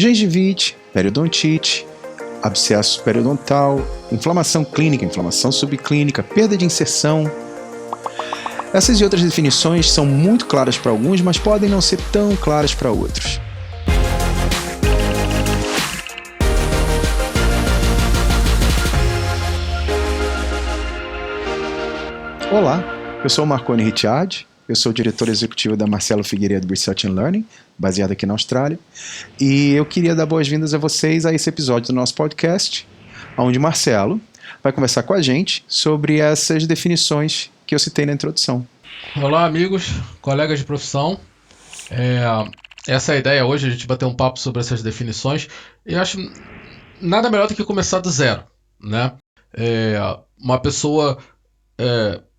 gengivite, periodontite, abscesso periodontal, inflamação clínica, inflamação subclínica, perda de inserção. Essas e outras definições são muito claras para alguns, mas podem não ser tão claras para outros. Olá, eu sou o Marconi Ricciardi, eu sou o diretor executivo da Marcelo Figueiredo Research and Learning, baseado aqui na Austrália, e eu queria dar boas-vindas a vocês a esse episódio do nosso podcast, onde Marcelo vai conversar com a gente sobre essas definições que eu citei na introdução. Olá, amigos, colegas de profissão. Essa é a ideia hoje, a gente bater um papo sobre essas definições. E acho nada melhor do que começar do zero, né? Uma pessoa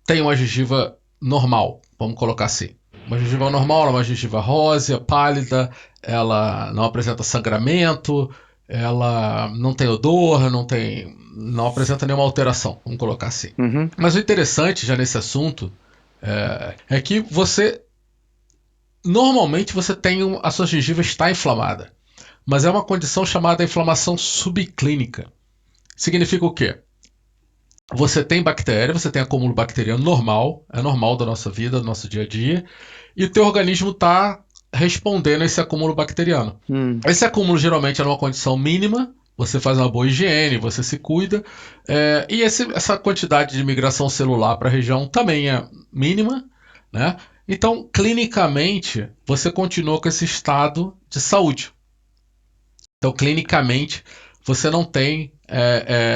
tem uma gengiva normal, vamos colocar assim. Uma gengiva normal, ela é uma gengiva rósea, pálida, ela não apresenta sangramento, ela não tem odor, não apresenta nenhuma alteração, vamos colocar assim. Uhum. Mas o interessante já nesse assunto é que normalmente você tem a sua gengiva está inflamada, mas é uma condição chamada inflamação subclínica. Significa o quê? Você tem bactéria, você tem acúmulo bacteriano normal, é normal da nossa vida, do nosso dia a dia, e o teu organismo está respondendo a esse acúmulo bacteriano. Esse acúmulo geralmente é numa condição mínima, você faz uma boa higiene, você se cuida, e essa quantidade de migração celular para a região também é mínima, né? Então, clinicamente, você continua com esse estado de saúde. Então, clinicamente, você não tem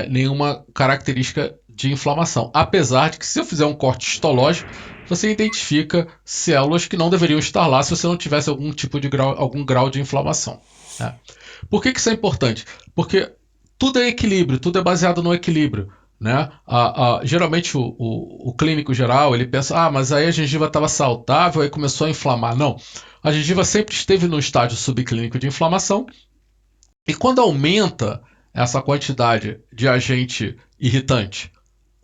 nenhuma característica de inflamação. Apesar de que, se eu fizer um corte histológico, você identifica células que não deveriam estar lá se você não tivesse algum grau de inflamação, né? Por que isso é importante? Porque tudo é equilíbrio, tudo é baseado no equilíbrio, né? Geralmente o clínico geral ele pensa, mas aí a gengiva estava saudável e começou a inflamar. Não, a gengiva sempre esteve no estágio subclínico de inflamação, e quando aumenta essa quantidade de agente irritante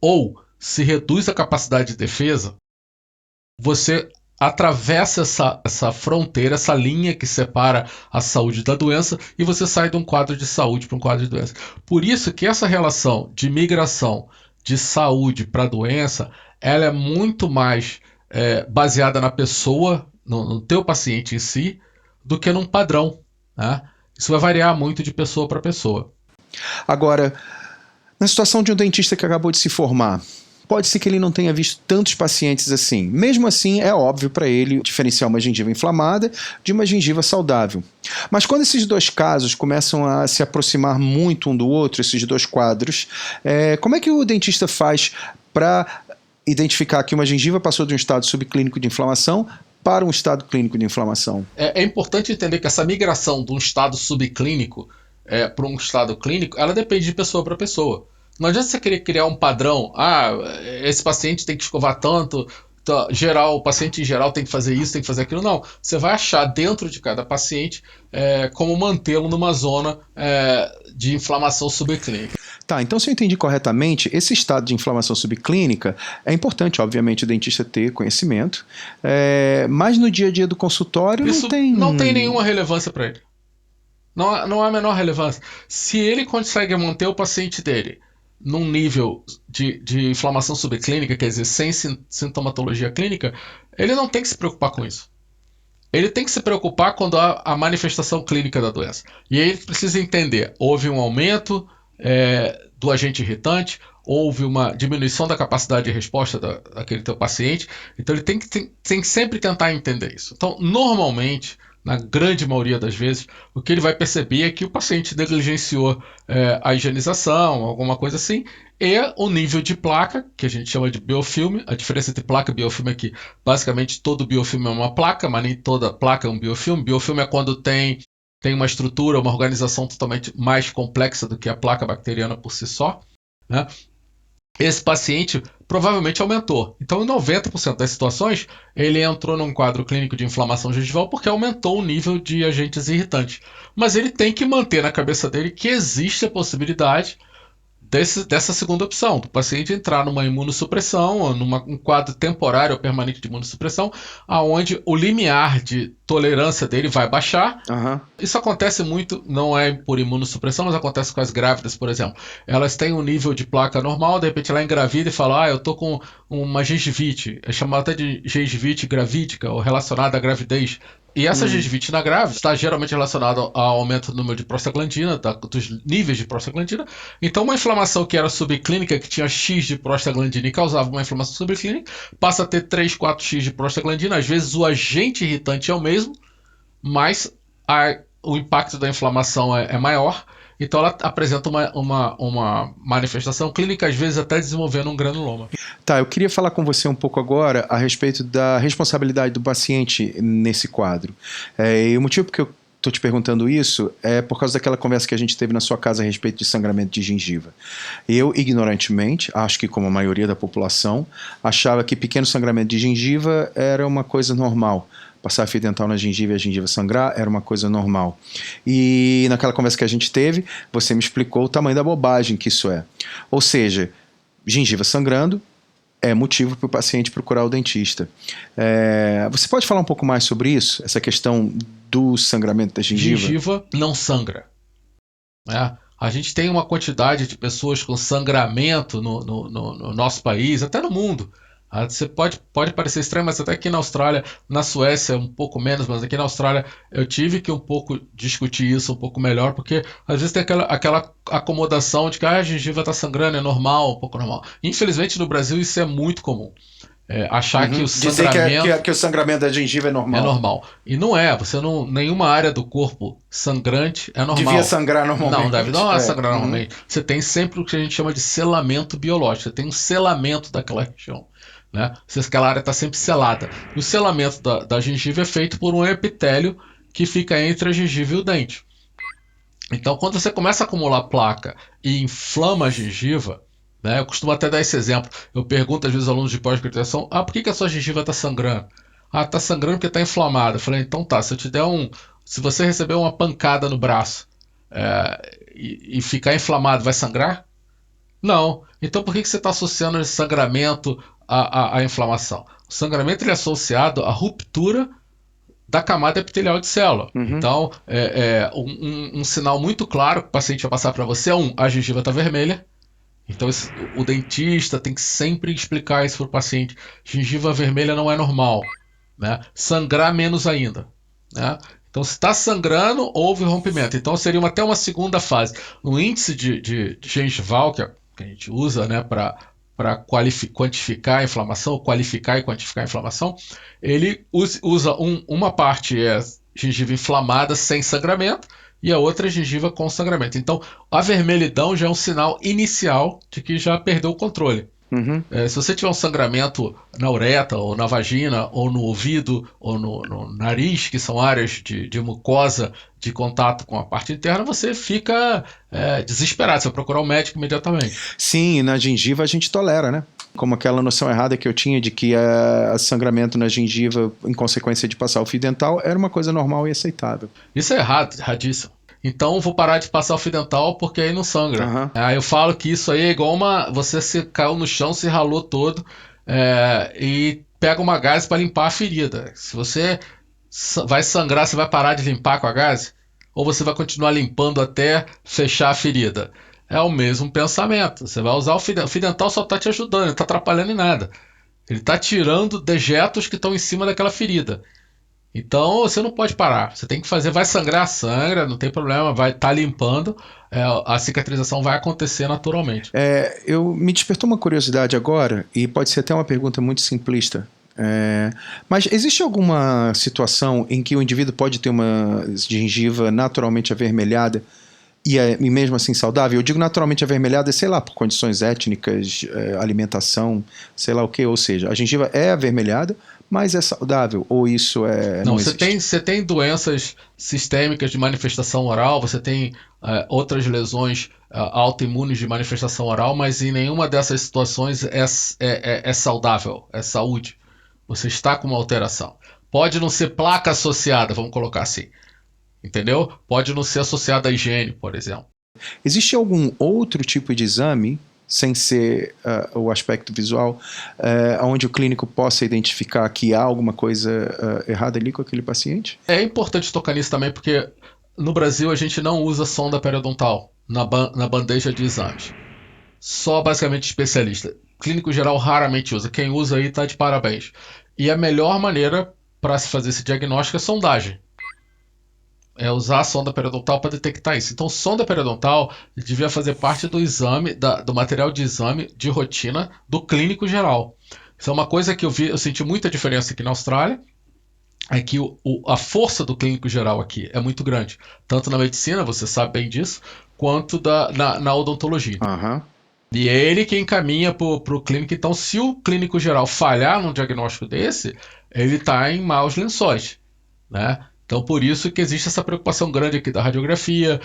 ou se reduz a capacidade de defesa, você atravessa essa fronteira, essa linha que separa a saúde da doença, e você sai de um quadro de saúde para um quadro de doença. Por isso que essa relação de migração de saúde para doença, ela é muito mais baseada na pessoa, no teu paciente em si, do que num padrão, né? Isso vai variar muito de pessoa para pessoa. Agora, na situação de um dentista que acabou de se formar, pode ser que ele não tenha visto tantos pacientes assim. Mesmo assim, é óbvio para ele diferenciar uma gengiva inflamada de uma gengiva saudável. Mas quando esses dois casos começam a se aproximar muito um do outro, esses dois quadros, como é que o dentista faz para identificar que uma gengiva passou de um estado subclínico de inflamação para um estado clínico de inflamação? É importante entender que essa migração de um estado subclínico para um estado clínico, ela depende de pessoa para pessoa. Não adianta você querer criar um padrão, esse paciente tem que escovar tanto, o paciente em geral tem que fazer isso, tem que fazer aquilo. Não, você vai achar dentro de cada paciente como mantê-lo numa zona de inflamação subclínica. Tá, então se eu entendi corretamente, esse estado de inflamação subclínica é importante, obviamente, o dentista ter conhecimento, mas no dia a dia do consultório isso não tem nenhuma relevância para ele. Não há a menor relevância. Se ele consegue manter o paciente dele num nível de inflamação subclínica, quer dizer, sem sintomatologia clínica, ele não tem que se preocupar com isso. Ele tem que se preocupar quando há a manifestação clínica da doença. E aí ele precisa entender, houve um aumento do agente irritante, houve uma diminuição da capacidade de resposta daquele teu paciente, então ele tem que sempre tentar entender isso. Então, normalmente, na grande maioria das vezes, o que ele vai perceber é que o paciente negligenciou a higienização, alguma coisa assim, e o nível de placa, que a gente chama de biofilme. A diferença entre placa e biofilme é que basicamente todo biofilme é uma placa, mas nem toda placa é um biofilme. Biofilme é quando tem uma estrutura, uma organização totalmente mais complexa do que a placa bacteriana por si só, né? Esse paciente provavelmente aumentou. Então, em 90% das situações, ele entrou num quadro clínico de inflamação gengival porque aumentou o nível de agentes irritantes. Mas ele tem que manter na cabeça dele que existe a possibilidade dessa segunda opção, do paciente entrar numa imunossupressão, ou um quadro temporário ou permanente de imunossupressão, aonde o limiar de tolerância dele vai baixar. Aham. Isso acontece muito, não é por imunossupressão, mas acontece com as grávidas, por exemplo. Elas têm um nível de placa normal, de repente ela engravida e fala, eu tô com uma gengivite, é chamada até de gengivite gravídica, ou relacionada à gravidez. E essa gengivite na grávida está geralmente relacionada ao aumento do número de prostaglandina, dos níveis de prostaglandina. Então, uma inflamação que era subclínica, que tinha X de prostaglandina e causava uma inflamação subclínica, passa a ter 3, 4X de prostaglandina. Às vezes o agente irritante é o mesmo, mas o impacto da inflamação é maior. Então ela apresenta uma manifestação clínica, às vezes até desenvolvendo um granuloma. Tá, eu queria falar com você um pouco agora a respeito da responsabilidade do paciente nesse quadro. E o motivo porque eu estou te perguntando isso é por causa daquela conversa que a gente teve na sua casa a respeito de sangramento de gengiva. Eu, ignorantemente, acho que como a maioria da população, achava que pequeno sangramento de gengiva era uma coisa normal. Passar fio dental na gengiva e a gengiva sangrar era uma coisa normal. E naquela conversa que a gente teve, você me explicou o tamanho da bobagem que isso é. Ou seja, gengiva sangrando é motivo para o paciente procurar o dentista. Você pode falar um pouco mais sobre isso? Essa questão do sangramento da gengiva? Gengiva não sangra. A gente tem uma quantidade de pessoas com sangramento no nosso país, até no mundo. Você pode parecer estranho, mas até aqui na Austrália, na Suécia um pouco menos, mas aqui na Austrália eu tive que um pouco discutir isso um pouco melhor, porque às vezes tem aquela acomodação de que a gengiva está sangrando, é normal, um pouco normal. Infelizmente no Brasil isso é muito comum. Achar que o sangramento... Dizer que o sangramento da gengiva é normal. É normal. E não é. Nenhuma área do corpo sangrante é normal. Devia sangrar normalmente. Não, deve sangrar normalmente. Você tem sempre o que a gente chama de selamento biológico. Você tem um selamento daquela região. Né? Aquela área está sempre selada. E o selamento da gengiva é feito por um epitélio que fica entre a gengiva e o dente. Então, quando você começa a acumular placa e inflama a gengiva, né, eu costumo até dar esse exemplo. Eu pergunto às vezes aos alunos de pós-graduação, por que a sua gengiva está sangrando? Está sangrando porque está inflamada. Eu falei, então tá, se você receber uma pancada no braço e ficar inflamado, vai sangrar? Não. Então por que você está associando esse sangramento à inflamação? O sangramento ele é associado à ruptura da camada epitelial de célula. Então, um sinal muito claro que o paciente vai passar para você é a gengiva está vermelha. Então o dentista tem que sempre explicar isso para o paciente. Gengiva vermelha não é normal. Né? Sangrar menos ainda. Né? Então, se está sangrando, houve rompimento. Então, seria até uma segunda fase. No índice de gengival, que a gente usa, né, para quantificar a inflamação, qualificar e quantificar a inflamação, ele usa uma parte gengiva inflamada sem sangramento e a outra é gengiva com sangramento. Então, a vermelhidão já é um sinal inicial de que já perdeu o controle. Se você tiver um sangramento na uretra, ou na vagina, ou no ouvido, ou no nariz, que são áreas de mucosa de contato com a parte interna, você fica desesperado, você vai procurar um médico imediatamente. Sim, e na gengiva a gente tolera, né? Como aquela noção errada que eu tinha de que sangramento na gengiva, em consequência de passar o fio dental, era uma coisa normal e aceitável. Isso é errado, erradíssimo. Então vou parar de passar o fio dental porque aí não sangra. Aí eu falo que isso aí é igual você se caiu no chão, se ralou todo e pega uma gaze para limpar a ferida. Se você vai sangrar, você vai parar de limpar com a gaze? Ou você vai continuar limpando até fechar a ferida? É o mesmo pensamento. Você vai usar o fio dental, só está te ajudando, não está atrapalhando em nada. Ele está tirando dejetos que estão em cima daquela ferida. Então você não pode parar, você tem que fazer, vai sangrar, sangra, não tem problema, vai estar limpando, a cicatrização vai acontecer naturalmente. Me despertou uma curiosidade agora, e pode ser até uma pergunta muito simplista, mas existe alguma situação em que o indivíduo pode ter uma gengiva naturalmente avermelhada e mesmo assim saudável? Eu digo naturalmente avermelhada, sei lá, por condições étnicas, alimentação, sei lá o que, ou seja, a gengiva é avermelhada, mas é saudável, ou isso não você tem doenças sistêmicas de manifestação oral, você tem outras lesões autoimunes de manifestação oral, mas em nenhuma dessas situações é saudável, é saúde. Você está com uma alteração. Pode não ser placa associada, vamos colocar assim. Entendeu? Pode não ser associada à higiene, por exemplo. Existe algum outro tipo de exame, sem ser o aspecto visual, onde o clínico possa identificar que há alguma coisa errada ali com aquele paciente? É importante tocar nisso também, porque no Brasil a gente não usa sonda periodontal na bandeja de exames. Só basicamente especialista. Clínico geral raramente usa. Quem usa aí está de parabéns. E a melhor maneira para se fazer esse diagnóstico é sondagem. É usar a sonda periodontal para detectar isso. Então, sonda periodontal devia fazer parte do exame, do material de exame de rotina do clínico geral. Isso é uma coisa que eu senti muita diferença aqui na Austrália, é que a força do clínico geral aqui é muito grande. Tanto na medicina, você sabe bem disso, quanto na odontologia. Aham. E é ele que encaminha para o clínico. Então, se o clínico geral falhar num diagnóstico desse, ele está em maus lençóis, né? Então, por isso que existe essa preocupação grande aqui da radiografia,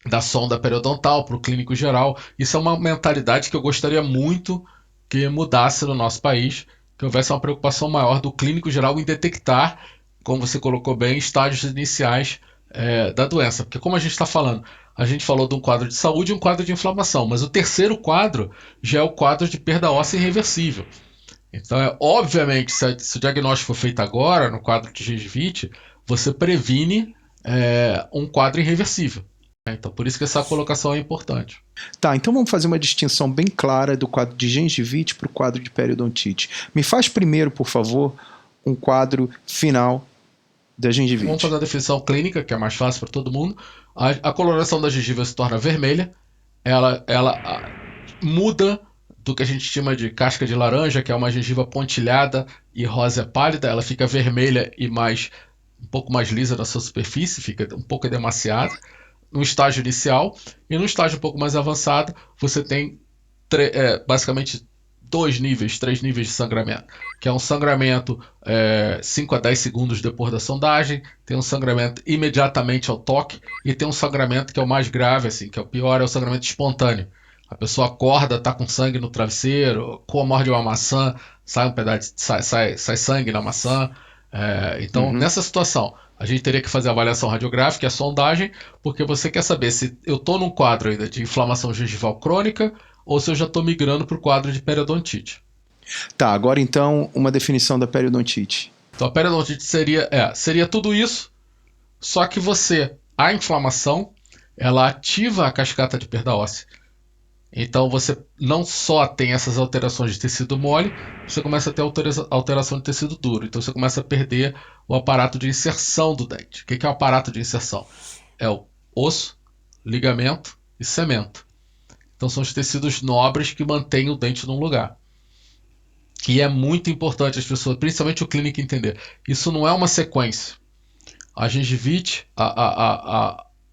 da sonda periodontal para o clínico geral. Isso é uma mentalidade que eu gostaria muito que mudasse no nosso país, que houvesse uma preocupação maior do clínico geral em detectar, como você colocou bem, estágios iniciais da doença. Porque como a gente está falando, a gente falou de um quadro de saúde e um quadro de inflamação, mas o terceiro quadro já é o quadro de perda óssea irreversível. Então, obviamente, se o diagnóstico for feito agora, no quadro de gengivite, você previne um quadro irreversível. Então, por isso que essa colocação é importante. Tá, então vamos fazer uma distinção bem clara do quadro de gengivite para o quadro de periodontite. Me faz primeiro, por favor, um quadro final da gengivite. Vamos fazer a definição clínica, que é mais fácil para todo mundo. A coloração da gengiva se torna vermelha, ela muda do que a gente chama de casca de laranja, que é uma gengiva pontilhada e rosa pálida, ela fica vermelha e um pouco mais lisa na sua superfície, fica um pouco edemaciada no estágio inicial, e no estágio um pouco mais avançado você tem basicamente 3 níveis de sangramento, que é um sangramento 5 a 10 segundos depois da sondagem, tem um sangramento imediatamente ao toque, e tem um sangramento que é o mais grave, assim, que é o pior, é o sangramento espontâneo. A pessoa acorda, está com sangue no travesseiro, morde uma maçã, sai um pedaço, sai sangue na maçã. Então, nessa situação, a gente teria que fazer a avaliação radiográfica e a sondagem, porque você quer saber se eu estou num quadro ainda de inflamação gengival crônica ou se eu já estou migrando para o quadro de periodontite. Tá, agora então uma definição da periodontite. Então, a periodontite seria tudo isso, só que a inflamação, ela ativa a cascata de perda óssea. Então você não só tem essas alterações de tecido mole, você começa a ter alteração de tecido duro. Então você começa a perder o aparato de inserção do dente. O que é o aparato de inserção? É o osso, ligamento e cemento. Então são os tecidos nobres que mantêm o dente num lugar. E é muito importante as pessoas, principalmente o clínico, entender. Isso não é uma sequência. A gengivite,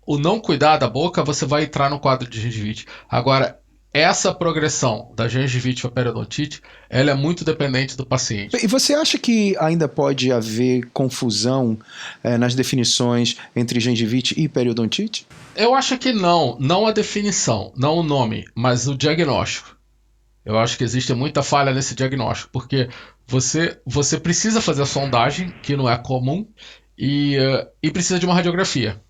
o não cuidar da boca, você vai entrar no quadro de gengivite. Agora, essa progressão da gengivite para periodontite, ela é muito dependente do paciente. E você acha que ainda pode haver confusão nas definições entre gengivite e periodontite? Eu acho que não a definição, não o nome, mas o diagnóstico. Eu acho que existe muita falha nesse diagnóstico, porque você precisa fazer a sondagem, que não é comum, e precisa de uma radiografia.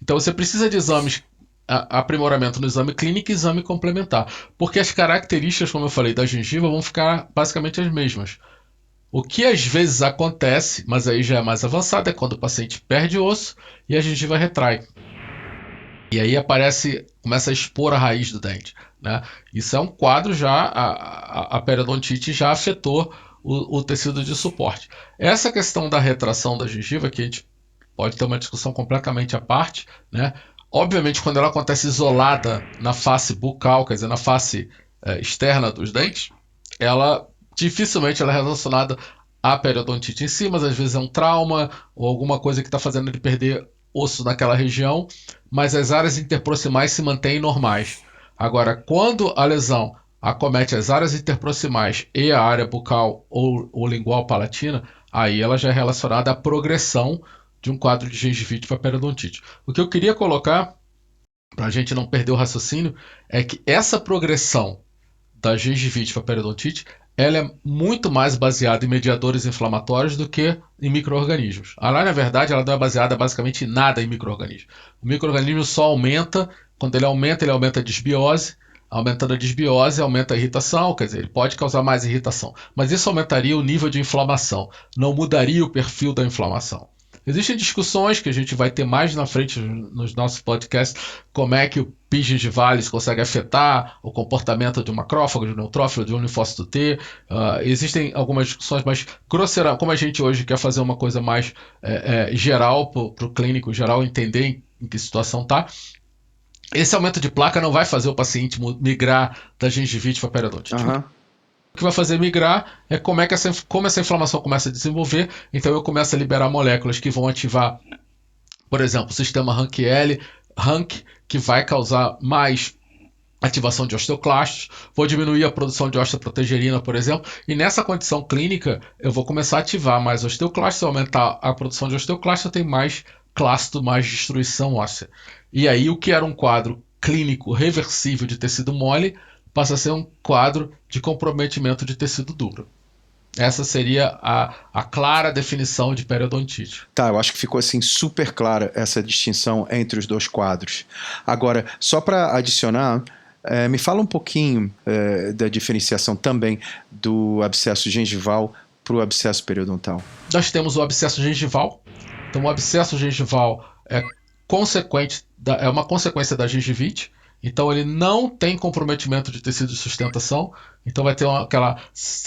Então você precisa de exames, aprimoramento no exame clínico e exame complementar, porque as características, como eu falei, da gengiva vão ficar basicamente as mesmas. O que às vezes acontece, mas aí já é mais avançado, é quando o paciente perde osso e a gengiva retrai. E aí começa a expor a raiz do dente, né? Isso é um quadro já, a periodontite já afetou o tecido de suporte. Essa questão da retração da gengiva, que a gente pode ter uma discussão completamente à parte, né? Obviamente, quando ela acontece isolada na face bucal, quer dizer, na face externa dos dentes, dificilmente ela é relacionada à periodontite em si, mas às vezes é um trauma ou alguma coisa que está fazendo ele perder osso naquela região, mas as áreas interproximais se mantêm normais. Agora, quando a lesão acomete as áreas interproximais e a área bucal ou lingual palatina, aí ela já é relacionada à progressão de um quadro de gengivite para periodontite. O que eu queria colocar, para a gente não perder o raciocínio, é que essa progressão da gengivite para periodontite, ela é muito mais baseada em mediadores inflamatórios do que em micro-organismos. Na verdade, ela não é baseada basicamente em nada em micro-organismos. O micro-organismo só aumenta, quando ele aumenta a desbiose. Aumentando a desbiose, aumenta a irritação, quer dizer, ele pode causar mais irritação. Mas isso aumentaria o nível de inflamação, não mudaria o perfil da inflamação. Existem discussões que a gente vai ter mais na frente nos nossos podcasts, como é que o pis gingivales consegue afetar o comportamento de um macrófago, de um neutrófilo, de um linfócito T. Existem algumas discussões mais grosseiras, como a gente hoje quer fazer uma coisa mais geral para o clínico geral entender em que situação está. Esse aumento de placa não vai fazer o paciente migrar da gengivite para periodontite. Uhum. O que vai fazer migrar é como essa inflamação começa a desenvolver, então eu começo a liberar moléculas que vão ativar, por exemplo, o sistema RANKL, que vai causar mais ativação de osteoclastos, vou diminuir a produção de osteoprotegerina, por exemplo, e nessa condição clínica eu vou começar a ativar mais osteoclastos, se eu aumentar a produção de osteoclastos, eu tenho mais clasto, mais destruição óssea. E aí o que era um quadro clínico reversível de tecido mole passa a ser um quadro de comprometimento de tecido duro. Essa seria a clara definição de periodontite. Tá, eu acho que ficou assim super clara essa distinção entre os dois quadros. Agora, só para adicionar, me fala um pouquinho da diferenciação também do abscesso gengival para o abscesso periodontal. Nós temos o abscesso gengival. Então, o abscesso gengival é uma consequência da gengivite. Então ele não tem comprometimento de tecido de sustentação. Então vai ter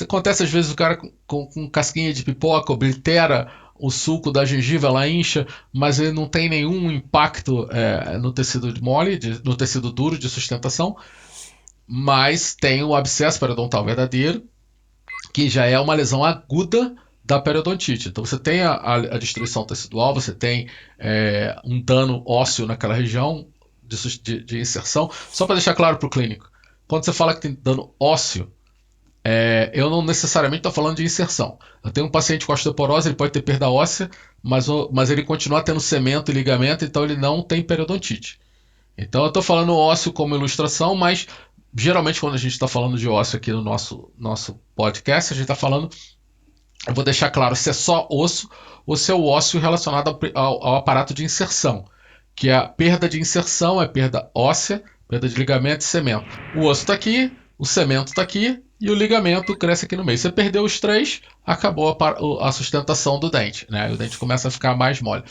acontece às vezes o cara com casquinha de pipoca oblitera o suco da gengiva, ela incha, mas ele não tem nenhum impacto no tecido mole, no tecido duro de sustentação. Mas tem o abscesso periodontal verdadeiro, que já é uma lesão aguda da periodontite. Então você tem a destruição tecidual, você tem um dano ósseo naquela região de inserção. Só para deixar claro para o clínico, quando você fala que tem dano ósseo, eu não necessariamente estou falando de inserção. Eu tenho um paciente com osteoporose, ele pode ter perda óssea, mas ele continua tendo cemento e ligamento, então ele não tem periodontite. Então eu estou falando ósseo como ilustração, mas geralmente quando a gente está falando de ósseo aqui no nosso podcast, a gente está falando, eu vou deixar claro se é só osso ou se é o ósseo relacionado ao aparato de inserção, que a perda de inserção é perda óssea, perda de ligamento e cemento. O osso está aqui, o cemento está aqui e o ligamento cresce aqui no meio. Você perdeu os três, acabou a sustentação do dente, né? O dente começa a ficar mais mole.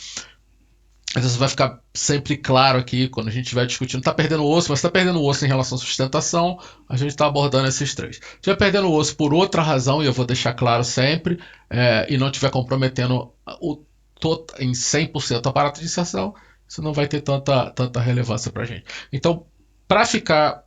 Isso vai ficar sempre claro aqui quando a gente estiver discutindo. Está perdendo o osso, mas está perdendo o osso em relação à sustentação, a gente está abordando esses três. Se estiver perdendo o osso por outra razão, e eu vou deixar claro sempre, e não estiver comprometendo em 100% o aparato de inserção, isso não vai ter tanta relevância para a gente. Então, para ficar...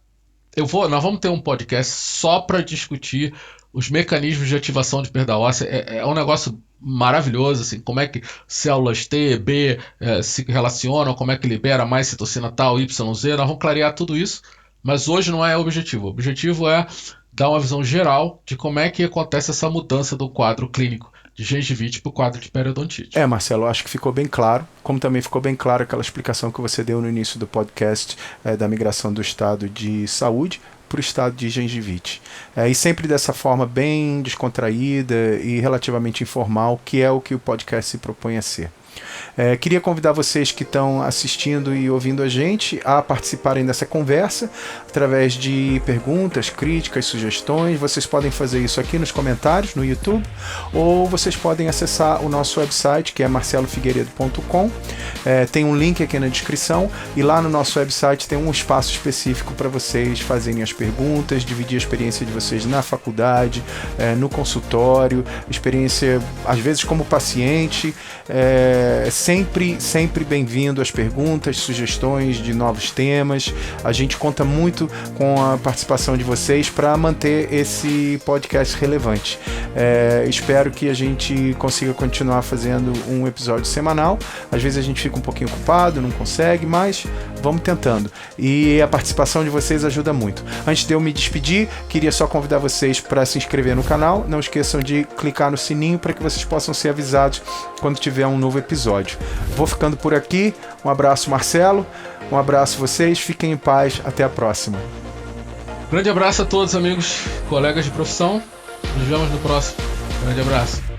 nós vamos ter um podcast só para discutir os mecanismos de ativação de perda óssea. É um negócio maravilhoso, assim, como é que células T, B se relacionam, como é que libera mais citocina tal, YZ. Nós vamos clarear tudo isso, mas hoje não é o objetivo. O objetivo é dar uma visão geral de como é que acontece essa mudança do quadro clínico de gengivite para o quadro de periodontite. Marcelo, acho que ficou bem claro, como também ficou bem claro aquela explicação que você deu no início do podcast da migração do estado de saúde para o estado de gengivite. E sempre dessa forma bem descontraída e relativamente informal, que é o que o podcast se propõe a ser. Queria convidar vocês que estão assistindo e ouvindo a gente a participarem dessa conversa através de perguntas, críticas, sugestões. Vocês podem fazer isso aqui nos comentários no YouTube, ou vocês podem acessar o nosso website, que é marcelofigueiredo.com. Tem um link aqui na descrição, e lá no nosso website tem um espaço específico para vocês fazerem as perguntas, dividir a experiência de vocês na faculdade, no consultório, experiência às vezes como paciente. Sempre bem-vindo as perguntas, sugestões de novos temas. A gente conta muito com a participação de vocês para manter esse podcast relevante. Espero que a gente consiga continuar fazendo um episódio semanal. Às vezes a gente fica um pouquinho ocupado, não consegue, mas vamos tentando. E a participação de vocês ajuda muito. Antes de eu me despedir, queria só convidar vocês para se inscrever no canal. Não esqueçam de clicar no sininho para que vocês possam ser avisados quando tiver um novo episódio. Vou ficando por aqui. Um abraço, Marcelo. Um abraço vocês. Fiquem em paz. Até a próxima. Grande abraço a todos, amigos, colegas de profissão. Nos vemos no próximo. Grande abraço.